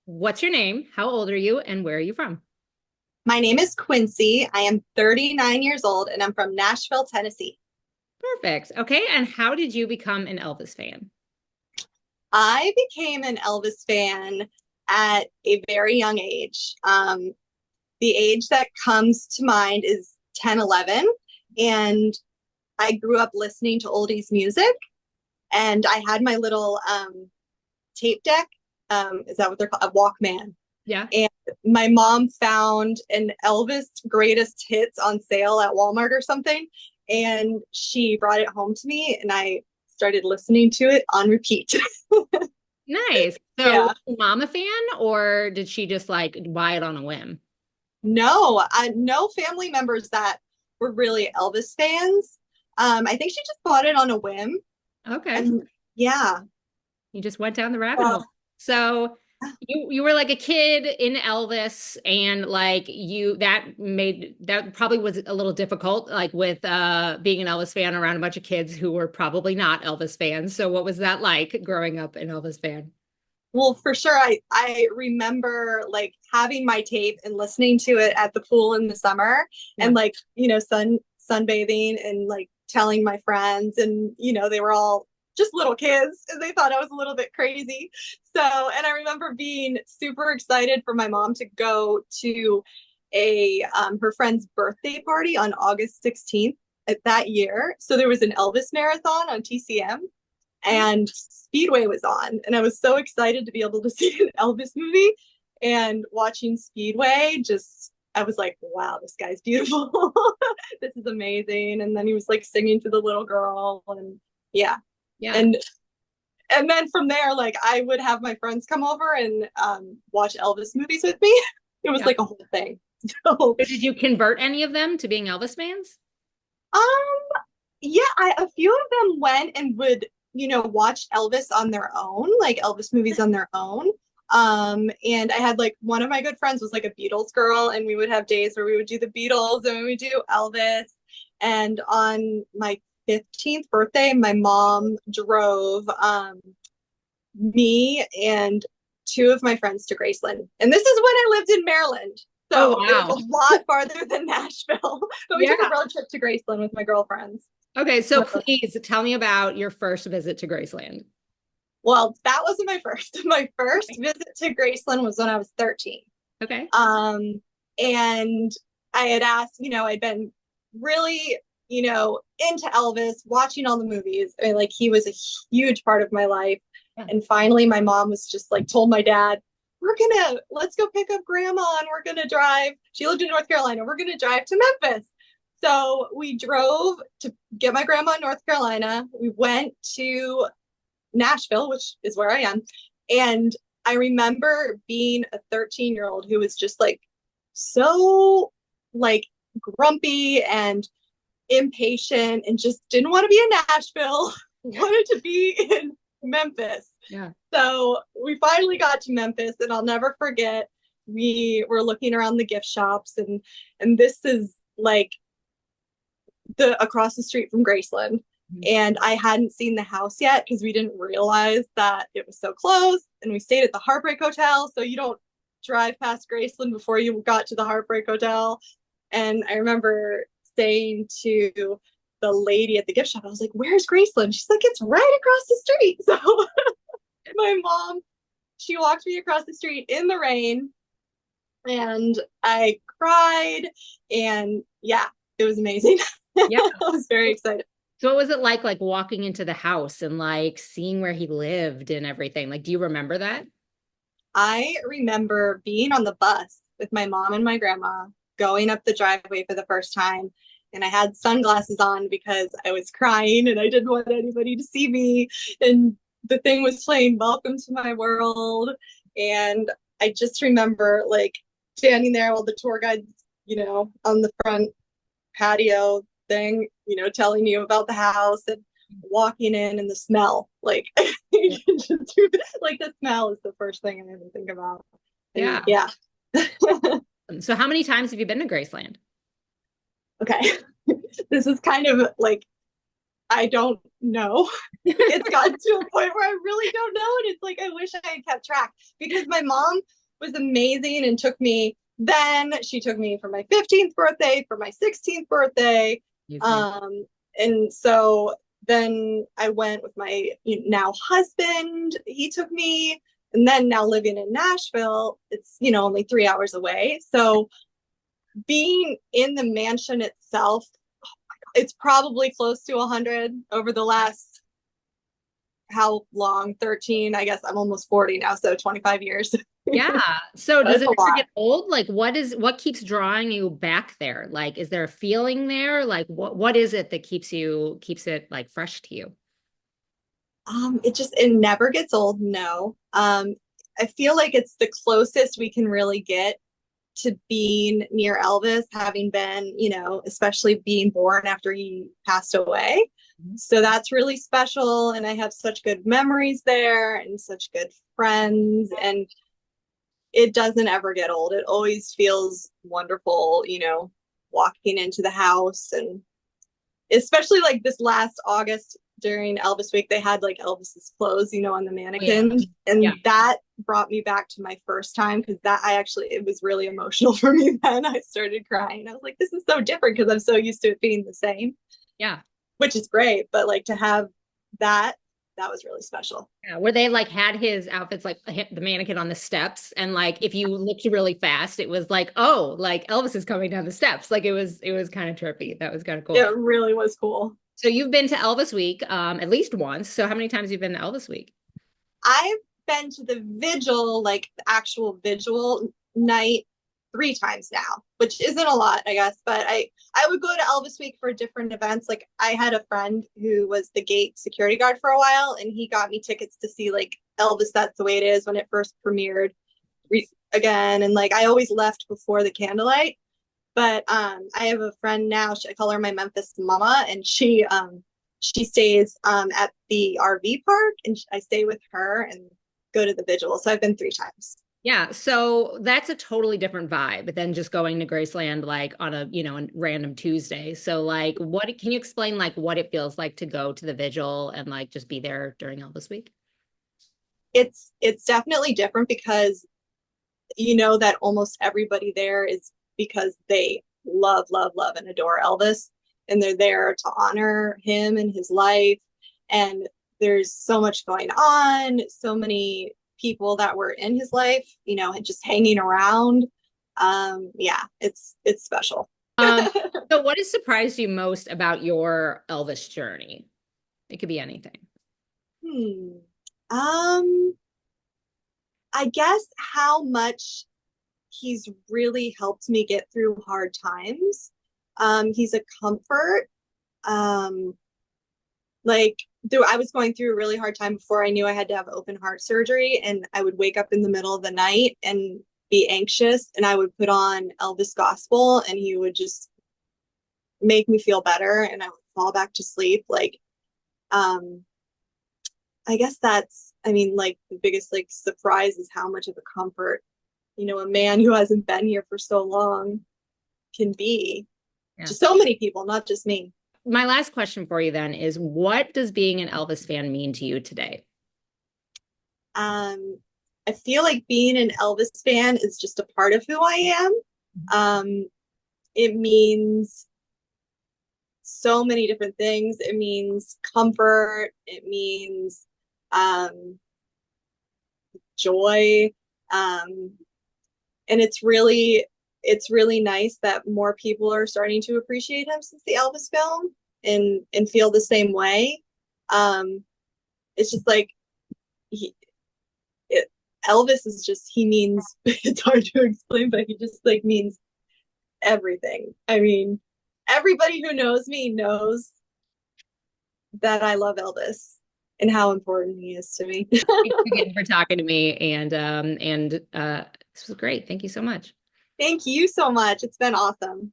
What's your name? How old are you? And where are you from? My name is Quincy. I am 39 years old and I'm from Nashville, Tennessee. Perfect. Okay. And how did you become an Elvis fan? I became an Elvis fan at a very young age. The age that comes to mind is 10, 11. And I grew up listening to oldies music. And I had my little tape deck. Is that what they're called? A Walkman. Yeah. And my mom found an Elvis greatest hits on sale at Walmart or something. And she brought it home to me and I started listening to it on repeat. Nice. So was Yeah. your mom a fan or did she just like buy it on a whim? No, no family members that were really Elvis fans. I think she just bought it on a whim. Okay. And yeah. You just went down the rabbit hole. Well, So you were like a kid in Elvis and like you that probably was a little difficult like with being an Elvis fan around a bunch of kids who were probably not Elvis fans. So what was that like growing up an Elvis fan? well, for sure. I remember like having my tape and listening to it at the pool in the summer Yeah. and like, sunbathing and like telling my friends and they were all just little kids and they thought I was a little bit crazy. So, and I remember being super excited for my mom to go to a her friend's birthday party on August 16th at that year. So there was an Elvis marathon on TCM and Speedway was on. And I was so excited to be able to see an Elvis movie and watching Speedway. Just, I was like, wow, this guy's beautiful. This is amazing. And then he was like singing to the little girl. And yeah. Yeah. And and then from there, like I would have my friends come over and watch Elvis movies with me. It was Yeah. like a whole thing. So, Did you convert any of them to being Elvis fans? um, yeah, a few of them went and would, watch Elvis on their own, like Elvis movies on their own. And I had like one of my good friends was like a Beatles girl, and we would have days where we would do the Beatles and we would do Elvis. And on my 15th birthday, my mom drove me and two of my friends to Graceland. And this is when I lived in Maryland. Oh, So it was wow. a lot farther than Nashville. But we Yeah. took a road trip to Graceland with my girlfriends. Okay, so please tell me about your first visit to Graceland. Well, that wasn't my first. My first visit to Graceland was when I was 13. Okay. Um, and I had asked, I'd been really, into Elvis, watching all the movies. I mean, like he was a huge part of my life. Yeah. And finally, my mom was just like, told my dad, let's go pick up grandma and we're gonna drive. She lived in North Carolina. We're gonna drive to Memphis. So we drove to get my grandma in North Carolina. We went to Nashville, which is where I am. And I remember being a 13-year-old who was just like so like grumpy and impatient and just didn't want to be in Nashville, wanted to be in Memphis. Yeah. So we finally got to Memphis and I'll never forget we were looking around the gift shops and this is like the across the street from Graceland. Mhm. And I hadn't seen the house yet because we didn't realize that it was so close. And we stayed at the Heartbreak Hotel. So you don't drive past Graceland before you got to the Heartbreak Hotel. And I remember saying to the lady at the gift shop, I was like, where's Graceland? She's like, it's right across the street. So my mom, she walked me across the street in the rain and I cried. And yeah, it was amazing. Yeah. I was very excited. So what was it like walking into the house and like seeing where he lived and everything? Like, do you remember that? I remember being on the bus with my mom and my grandma going up the driveway for the first time. And I had sunglasses on because I was crying and I didn't want anybody to see me. And the thing was playing Welcome to My World. And I just remember like standing there while the tour guides, on the front patio thing, telling you about the house and walking in and the smell. Like, Yeah. like the smell is the first thing I even think about. And Yeah. yeah. So how many times have you been to Graceland? Okay. This is kind of like I don't know. It's gotten to a point where I really don't know. And it's like, I wish I had kept track because my mom was amazing and took me. Then she took me for my 15th birthday, for my 16th birthday. Amazing. Um, and so then I went with my now husband. He took me. And then now living in Nashville, it's, only 3 hours away. So being in the mansion itself, it's probably close to 100 over the last how long? 13. I guess I'm almost 40 now, so 25 years. Yeah. So does That's it a ever lot. get old? Like what keeps drawing you back there? Like is there a feeling there? Like what is it that keeps it like fresh to you? It never gets old, no. I feel like it's the closest we can really get to being near Elvis, having been, especially being born after he passed away. Mhm. So that's really special. And I have such good memories there and such good friends. And it doesn't ever get old. It always feels wonderful, walking into the house. And especially like this last August during Elvis week, they had like Elvis's clothes, on the Oh yeah. mannequins. Yeah. And that brought me back to my first time because it was really emotional for me then. I started crying. I was like, this is so different because I'm so used to it being the same, Yeah. which is great. But like to have that, that was really special. Yeah, where they like had his outfits like the mannequin on the steps and like if you looked really fast it was like oh like Elvis is coming down the steps like it was kind of trippy. That was kind of cool. It really was cool. So you've been to Elvis Week at least once. So how many times have you been to Elvis Week? I've been to the vigil, like the actual vigil night, 3 times now, which isn't a lot, I guess. But I would go to Elvis Week for different events. Like I had a friend who was the gate security guard for a while, and he got me tickets to see like Elvis. That's the way it is when it first premiered again. And like I always left before the candlelight. But I have a friend now. I call her my Memphis mama, and she stays at the RV park, and I stay with her and go to the vigil. So I've been 3 times. Yeah, so that's a totally different vibe than just going to Graceland like on a random Tuesday. So like what can you explain like what it feels like to go to the vigil and like just be there during Elvis Week? It's definitely different because you know that almost everybody there is because they love, love, love, and adore Elvis, and they're there to honor him and his life. And there's so much going on, so many people that were in his life, and just hanging around. Yeah, it's special. Um, so what has surprised you most about your Elvis journey? It could be anything. Hmm. Um, I guess how much he's really helped me get through hard times. He's a comfort. Um, like I was going through a really hard time before I knew I had to have open heart surgery, and I would wake up in the middle of the night and be anxious, and I would put on Elvis gospel, and he would just make me feel better, and I would fall back to sleep. Like, um, I guess I mean, like the biggest like surprise is how much of a comfort, a man who hasn't been here for so long can be Yeah. to so many people, not just me. My last question for you then is what does being an Elvis fan mean to you today? Um, I feel like being an Elvis fan is just a part of who I am. It means so many different things. It means comfort. It means um, joy. Um, and it's really nice that more people are starting to appreciate him since the Elvis film and feel the same way. It's just like he, it, Elvis is just he means it's hard to explain, but he just like means everything. I mean, everybody who knows me knows that I love Elvis and how important he is to me. Thanks again for talking to me and this was great. Thank you so much. Thank you so much. It's been awesome.